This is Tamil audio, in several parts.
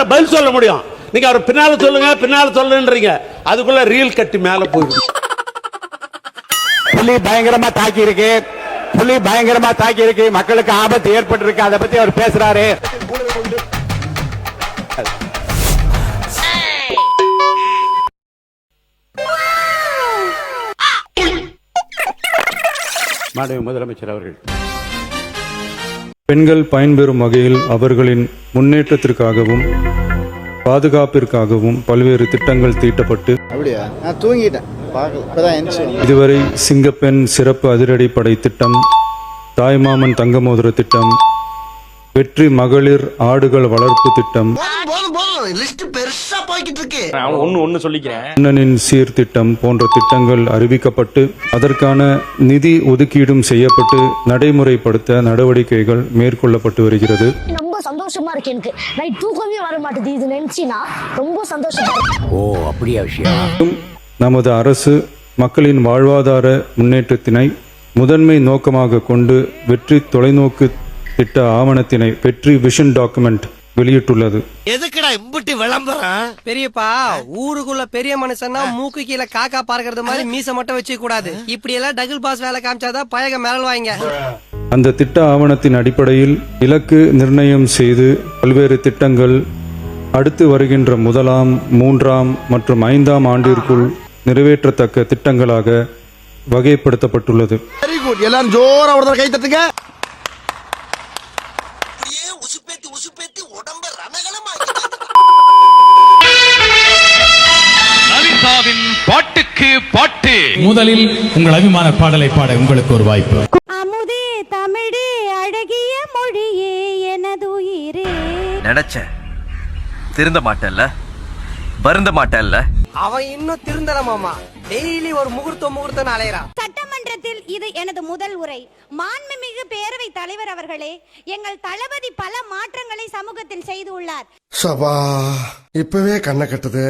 நான் பதில் சொல்ல முடியும். நீங்க அவர் பின்னால சொல்லுங்க பின்னால சொல்லுன்றீங்க, அதுக்குள்ள ரீல் கட்டி மேல போயிடும். புலி பயங்கரமா தாக்கி இருக்கு, மக்களுக்கு ஆபத்து ஏற்பட்டு இருக்கு, அதை பத்தி அவர் பேசுறாரு. மாண்புமிகு முதலமைச்சர் அவர்கள் பெண்கள் பயன்பெறும் வகையில் அவர்களின் முன்னேற்றத்திற்காகவும் பாதுகாப்பிற்காகவும் பல்வேறு திட்டங்கள் தீட்டப்பட்டு இதுவரை சிங்கப்பெண் சிறப்பு அதிரடிப்படை திட்டம், தாய்மாமன் தங்க மோதிர திட்டம், வெற்றி மகளிர் ஆடுகள் வளர்ப்பு திட்டம், அண்ணனின் சீர்திட்டம் போன்ற திட்டங்கள் அறிவிக்கப்பட்டு அதற்கான நிதி ஒதுக்கீடும் செய்யப்பட்டு நடைமுறைப்படுத்த நடவடிக்கைகள் மேற்கொள்ளப்பட்டு வருகிறது. ரொம்ப சந்தோஷமா இருக்கு. எனக்கு நைட் தூக்கமே வர மாட்டேது இது நினைச்சினா. ரொம்ப சந்தோஷமா இருக்கு. ஓ அப்படியே விஷயம். நமது அரசு மக்களின் வாழ்வாதார முன்னேற்றத்தினை முதன்மை நோக்கமாக கொண்டு வெற்றி தொலைநோக்கு திட்ட ஆவணத்தினை வெற்றி விஷன் டாக்குமெண்ட் வெளியிட்டுள்ளது. எதுக்குடா இம்புட்டி விளம்பரம்? பெரியப்பா, ஊருக்குள்ள பெரிய மனுஷன்னா மூக்கு கீழே காக்கா பார்க்கறது மாதிரி மீச மட்டும் வச்சுக்க கூடாது. இப்படி எல்லாம் டபுள் பாஸ் வேலை காமிச்சாதான் பயக மிரள்வாங்க. அந்த திட்ட ஆவணத்தின் அடிப்படையில் இலக்கு நிர்ணயம் செய்து பல்வேறு திட்டங்கள் அடுத்து வருகின்ற 1ஆம், 3ஆம் மற்றும் 5ஆம் ஆண்டிற்குள் நிறைவேற்றத்தக்க திட்டங்களாக வகைப்படுத்தப்பட்டுள்ளது. Very good. எல்லாரும் ஜோரா ஒரு கை தட்டுங்க. உசுப்பேத்தி உடம்ப லலிதாவின் பாட்டுக்கு பாட்டு. முதலில் உங்கள் அபிமான பாடலை பாட உங்களுக்கு ஒரு வாய்ப்பு. அமுதே தமிழே அழகிய மொழியே எனதுயிரே. நினைச்ச திருந்த மாட்டல்ல, வருந்த மாட்டல்ல. அவன் இன்னும் திருந்தல மாமா. டெய்லி ஒரு முகூர்த்தம் அலையறான். சட்டமன்றத்தில் இது எனது முதல் உரை. மாண்புமிகு பேரவை தலைவர் அவர்களே, எங்கள் தளபதி பல மாற்றங்களை சமூகத்தில் செய்துள்ளார். சபா இப்பவே கண்ண கட்டுது.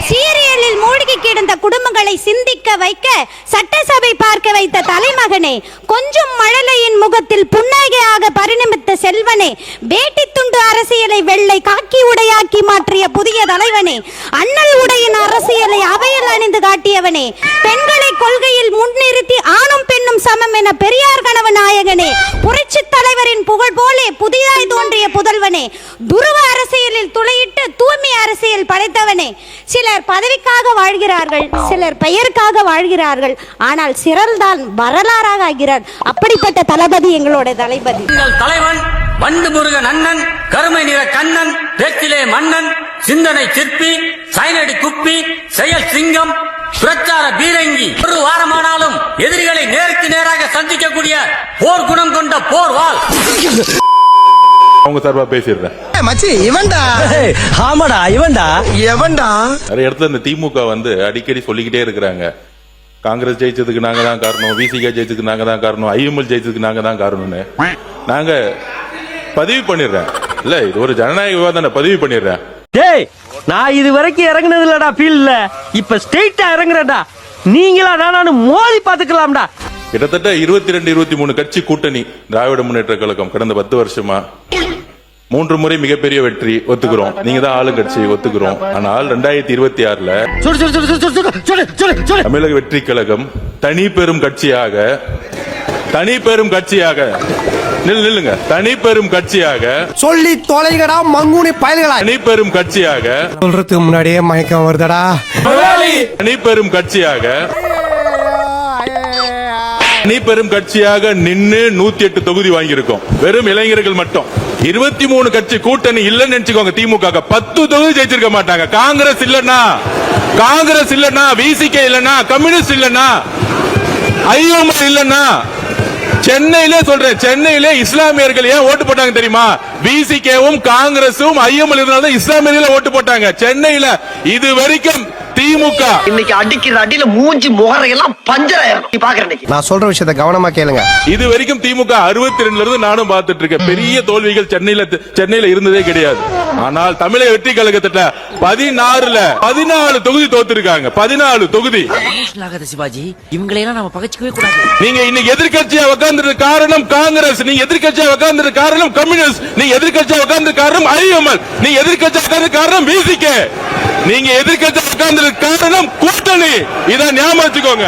சீரியலில் மூழ்கி கிடந்த குடும்பங்களை சிந்திக்க வைக்க சட்டசபை பார்க்க வைத்த தலைமகனே, கொஞ்சம் மழலையின் முகத்தில் புன்னகையாக பரிணமித்த செல்வனே, வேட்டி துண்டு அரசியலை வெள்ளை காக்கி உடையாக்கி மாற்றிய புதிய தலைவனே, அண்ணல் உடையின் அரசியலை அவையில் அணிந்து காட்டியவனே, பெண்களை கொள்கையில் முன்னிறுத்தி ஆணும் பெண்ணும் சமம் என பெரியார் கனவு நாயகனே, புரட்சி தலைவரின் புகழ் போலே புதிதாய் தோன்றிய புதல்வனே, துருவ அரசியலில் துளையிட்டு தூய்மை அரசியல் படைத்தவனே. சிலர் பதவிக்காக வாழ்கிறார்கள், சிலர் பெயருக்காக வாழ்கிறார்கள், ஆனால் சிறல்தான் வரலாறாக ஆகிறார். அப்படிப்பட்ட தளபதி எங்களோட தளபதி. தலைவன் வண்டு முருகன் அண்ணன், கருமை நிற கண்ணன், பேச்சிலே மன்னன், சிந்தனை சிற்பி, சைனடி குப்பி, செயல் சிங்கம், பிரச்சார பீரங்கி. ஒரு வாரமானாலும் எதிரிகளை நேருக்கு நேராக சந்திக்கக்கூடிய போர் குணம் கொண்ட போர் வாள். அவங்க சார்பா பேசிடுறேன். மச்சி இவன்டா. ஆமாடா இவன்டா. எவன்டா? நிறைய இடத்துல இந்த திமுக வந்து அடிக்கடி சொல்லிக்கிட்டே இருக்கிறாங்க, காங்கிரஸ் ஜெயிச்சதுக்கு நாங்க தான் காரணம், விசிகா ஜெயிச்சதுக்கு நாங்க தான் காரணம், ஐஎம்எல் ஜெயிச்சதுக்கு நாங்க தான் காரணம்னு. நாங்க பதிவு பண்ணிடுறேன். இல்ல இது ஒரு ஜனநாயக விவாதம், பதிவு பண்ணிடுறேன். டேய், நான் இது வரைக்கும் இறங்குனது இல்லடா ஃபீல்ட்ல. இப்ப ஸ்ட்ரெயிட்டா இறங்குறடா. நீங்களா நானும் மோதி பாத்துக்கலாம்டா. கிட்டத்தட்ட 22, 23 கட்சி கூட்டணி திராவிட முன்னேற்ற கழகம் கடந்த 10 வருஷமா 3 முறை மிகப்பெரிய வெற்றி ஒத்துக்கிறோம். நீங்க தான் ஆளுங்கட்சி ஒத்துக்கிறோம். ஆனால் 2026ல தமிழக வெற்றி கழகம் தனி பெரும் கட்சியாக நில்லுங்க, தனி பெரும் கட்சியாக சொல்லி தொலைகடா மங்குனி பயல்களா. தனி பெரும் கட்சியாக சொல்றதுக்கு முன்னாடியே மயக்கம் வருதடா. தனி பெரும் கட்சியாக நின்னு 108 தொகுதி வாங்கியிருக்கோம். வெறும் இளைஞர்கள் மட்டும். 23 கட்சி கூட்டணி இல்லன்னு நினைச்சுக்கோங்க. திமுக 10 தொகுதி ஜெயிச்சிருக்க மாட்டாங்க. காங்கிரஸ் இல்லன்னா, விசிகே இல்லன்னா, கம்யூனிஸ்ட் இல்லன்னா, ஐஎம்எல் இல்லன்னா, சென்னையிலே சொல்றேன், சென்னையிலே இஸ்லாமியர்கள் ஏன் ஓட்டு போட்டாங்க தெரியுமா? விசிகேவும் காங்கிரஸும் ஐஎம்எல் இருந்தாலும் இஸ்லாமியர்கள் ஓட்டு போட்டாங்க. சென்னையில இது வரைக்கும் திமுக இன்னைக்கு அடிக்கிற அடியில மூஞ்சி முகரையெல்லாம் பஞ்சராயிரம் பாக்குறேன். நான் சொல்ற விஷயத்த கவனமா கேளுங்க. இது வரைக்கும் திமுக 62ல இருந்து நானும் பார்த்துட்டு இருக்கேன். பெரிய தோல்விகள் சென்னையில இருந்ததே கிடையாது. ஆனால் தமிழக வெற்றி கழகத்துல 14 தொகுதி தோத்துருக்காங்க. 14 தொகுதி. சிவாஜி இவங்களையெல்லாம் நம்ம பகச்சிக்கவே கூடாது. நீங்க இன்னைக்கு எதிர்க்கட்சியா உட்கார்ந்து காரணம் காங்கிரஸ், நீங்க எதிர்க்கட்சியா உட்கார்ந்து காரணம் கம்யூனிஸ்ட், நீங்க எதிர்க்கட்சியா உட்கார்ந்து காரணம் ஐஎம்எல், நீங்க எதிர்க்கட்சியா உட்கார்ந்து காரணம் விசிகே, நீங்க எதிர்க்கட்சியா உட்கார்ந்து காரணம் கூட்டணி. இத ஞாபகம் வச்சுக்கோங்க.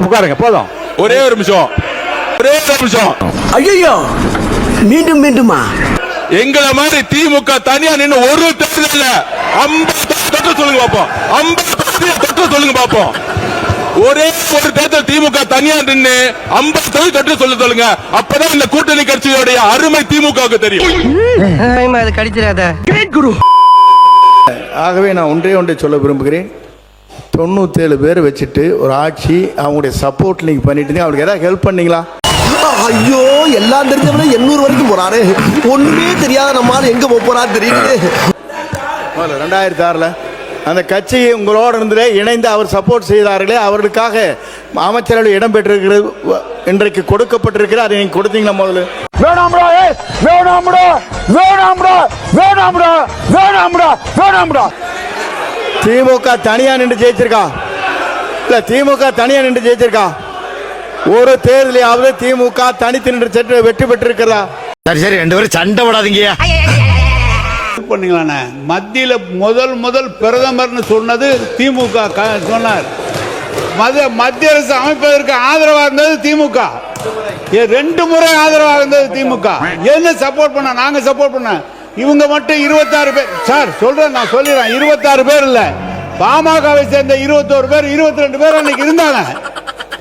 உட்காருங்க போதும். ஒரே ஒரு நிமிஷம். ஐயோ மீண்டும் மீண்டுமா? எங்களை மாதிரி திமுக தனியா நின்று ஒரு தேர்தல் 50 தொட்டு சொல்லுங்க பாப்போம். 50 தொட்டு சொல்லுங்க பாப்போம். ஒரே ஒரு தேர்தல் திமுக தனியா நின்று 50 தொட்டு சொல்லுங்க. அப்பதான் இந்த கூட்டணி கட்சியோடைய அருமை திமுகவுக்கு தெரியும். அது கடிச்சிடாத. ஆகவே நான் ஒன்றை சொல்ல விரும்புகிறேன். 97 பேர் வச்சுட்டு ஒரு ஆட்சி அவங்களுடைய சப்போர்ட் நீங்க பண்ணிட்டு அவருக்கு ஏதாவது ஹெல்ப் பண்ணீங்களா? ஐயோ எல்லாம் தெரிஞ்சவனே 800 வரைக்கும் போறாரு. ஒண்ணுமே தெரியாத நம்மால எங்க போறாரு தெரியுது. 2006ல அந்த கட்சி உங்களோட இருந்து இணைந்து அவர் சப்போர்ட் செய்தார்களே, அவர்களுக்காக அமைச்சரவை இடம் பெற்றிருக்கிறது இன்றைக்கு கொடுக்கப்பட்டிருக்கிறது. அதை நீங்க கொடுத்தீங்களா? முதல்ல திமுக தனியா நின்று ஜெயிச்சிருக்கா? இல்ல திமுக தனியா நின்று ஜெயிச்சிருக்கா? ஒரு தேர்தலையாவது திமுக தனித்து நின்று வெற்றி பெற்றிருக்கிறதா? சரி 2 பேரும் சண்டை போடாதீங்க. பண்ணீங்களாண்ணே, மத்தியில முதல் பிரதமர்னு சொன்னது திமுக சொன்னார். மத்திய அரசு அமைப்பதற்கு ஆதரவா இருந்தது திமுக. 2 முறை ஆதரவா இருந்தது திமுக. என்ன சப்போர்ட் பண்ண? நாங்க சப்போர்ட் பண்ண. இவங்க மட்டும் 26 பேர் சார் சொல்றேன், நான் சொல்லிடுறேன். 26 பேர் இல்ல, பாமகவை சேர்ந்த 21 பேர் 22 பேர் அன்னைக்கு இருந்தாங்க.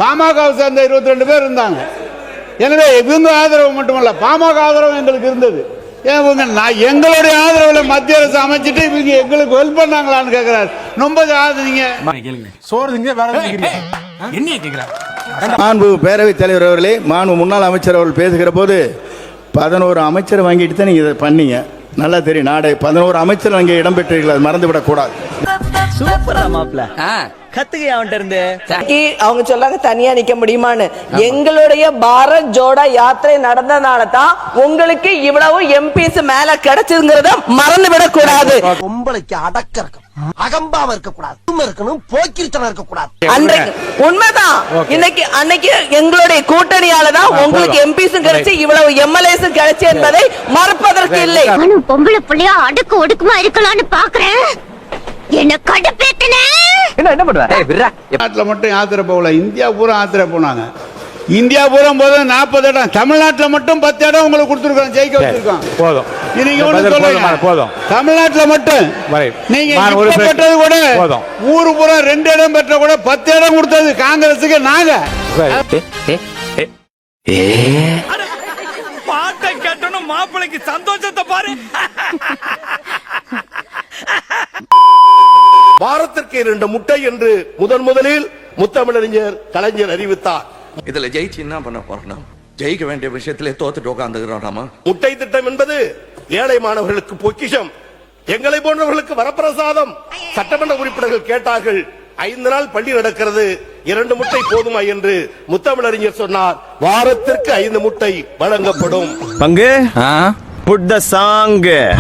பாமகவை சேர்ந்த 22 பேர் இருந்தாங்க. எனவே இவங்க ஆதரவு மட்டுமல்ல, பாமக ஆதரவு எங்களுக்கு இருந்தது. எங்களுடைய ஆதரவுல மத்திய அரசு அமைச்சிட்டு இவங்க எங்களுக்கு ஹெல்ப் பண்ணாங்களான்னு கேட்கிறாரு. ரொம்ப மாண்பு பேரவைத் தலைவர் அவர்களே, மாண்பு முன்னாள் அமைச்சர் அவர்கள் பேசுகிற போது 11 அமைச்சர் வாங்கிட்டு தான் நீங்க இதை பண்ணீங்க. நல்லா தெரியும். நாடே 11 அமைச்சர் அங்கே இடம்பெற்றீர்கள், மறந்து விடக்கூடாது. சூப்பரா மாப்ள கத்துக்க அவன்கிட்ட இருந்து. அவங்க சொல்லாங்க தனியா நிக்க முடியுமான்னு. எங்களுடைய பாரத் ஜோடா யாத்திரை நடந்தனால தான் உங்களுக்கு இவ்வளவு எம்பிஸ் மேல கிடைச்சதுங்கிறத மறந்து விட கூடாது. பொம்பளைக்கு அடக்க இருக்கும், அகம்பாவம் இருக்க கூடாது, இருக்கணும், போக்கிரித்தனம் இருக்க கூடாது. அன்றைக்கு உண்மைதான். அன்னைக்கு எங்களுடைய கூட்டணியால தான் உங்களுக்கு எம்பிஸும் கிடைச்சு இவ்வளவு எம்எல்ஏஸும் கிடைச்சு என்பதை மறப்பதற்கு இல்லை. பொம்பளை பிள்ளையா அடுக்கு ஒடுக்குமா இருக்கலாம்னு பாக்குறேன். என்ன கடுப்பேத்தனே. என்ன பண்ணுவ? நாட்டுல மட்டும் யாத்திரை போகல, இந்தியா பூரா யாத்திரை போனாங்க. இந்தியா பூரா போது 40 இடம், தமிழ்நாட்டுல மட்டும் 10 இடம் உங்களுக்கு கொடுத்துருக்கோம், ஜெயிக்க வச்சிருக்கோம். போதும். நீங்க ஒண்ணு சொல்லுங்க, போதும். தமிழ்நாட்டுல மட்டும் நீங்க பெற்றது கூட ஊரு பூரா 2 இடம் பெற்ற கூட 10 இடம் கொடுத்தது காங்கிரஸுக்கு நாங்க. பாட்டை கேட்டணும், மாப்பிளைக்கு சந்தோஷத்தை பாரு. வாரத்திற்கு 2 முட்டை என்று முதலில் முத்தமிழறிஞர் கலைஞர் அறிவித்தார். இதுல ஜெயிச்சு என்ன பண்ண போறோம்? ஜெயிக்க வேண்டிய விஷயத்திலே தோத்துட்டு உட்காந்துக்கிறோம். முட்டை திட்டம் என்பது ஏழை மாணவர்களுக்கு பொக்கிஷம், எங்களை போன்றவர்களுக்கு வரப்பிரசாதம். சட்டமன்ற உறுப்பினர்கள் கேட்டார்கள், 5 நாள் பள்ளி நடக்கிறது, 2 முட்டை போதுமா என்று முத்தமிழறிஞர் சொன்னார். வாரத்திற்கு 5 முட்டை வழங்கப்படும். பங்கு புட் த சாங்.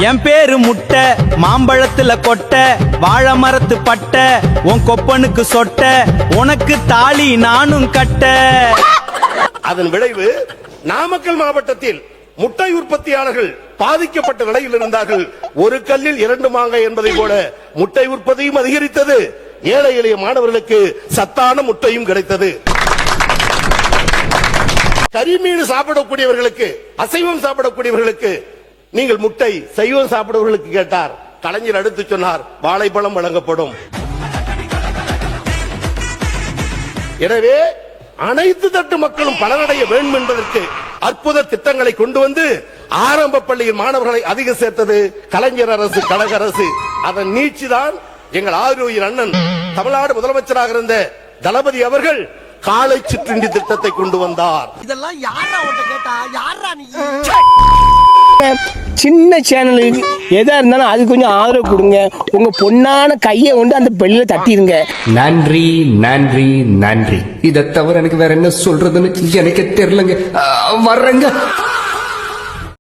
என் பேரு முட்டை, மாம்பழத்துல கொட்டை, வாழை மரத்து பட்டை, உன் கொப்பனுக்கு சொட்டை, உனக்கு தாலி நானும் கட்ட. அதன் விளைவு நாமக்கல் மாவட்டத்தில் முட்டை உற்பத்தியாளர்கள் பாதிக்கப்பட்ட நிலையில் இருந்தார்கள். ஒரு கல்லில் 2 மாங்காய் என்பதை போல முட்டை உற்பத்தியும் அதிகரித்தது. ஏழை எளிய மாணவர்களுக்கு சத்தான முட்டையும் கிடைத்தது. கரிமீன் சாப்பிடக்கூடியவர்களுக்கு, அசைவம் சாப்பிடக்கூடியவர்களுக்கு நீங்கள் முட்டை, சைவம் சாப்பிடுவர்களுக்கு கேட்டார். கலைஞர் அடுத்து சொன்னார், வாழைப்பழம் வழங்கப்படும். எனவே அனைத்து தட்டு மக்களும் பலனடைய வேண்டும் என்பதற்கு அற்புத திட்டங்களை கொண்டு வந்து ஆரம்ப பள்ளியில் மாணவர்களை அதிக சேர்த்தது கலைஞர் அரசு, கழக அரசு. அதன் நீட்சிதான் எங்கள் ஆரோக்கிய அண்ணன் தமிழ்நாடு முதலமைச்சராக இருந்த தளபதி அவர்கள் காலை சிற்றுண்டி திட்டத்தை கொண்டு வந்தார். இதெல்லாம் யாரா உன்கிட்ட கேட்டா யாரா நீ? சின்ன சேனலுக்கு எதா இருந்தாலும் அது கொஞ்சம் ஆதரவு கொடுங்க. உங்க பொண்ணான கையை கொண்டு அந்த பெல்லில தட்டிடுங்க. நன்றி நன்றி நன்றி. இதை தவிர எனக்கு வேற என்ன சொல்றதுன்னு எனக்கு தெரியலங்க. வர்றேங்க.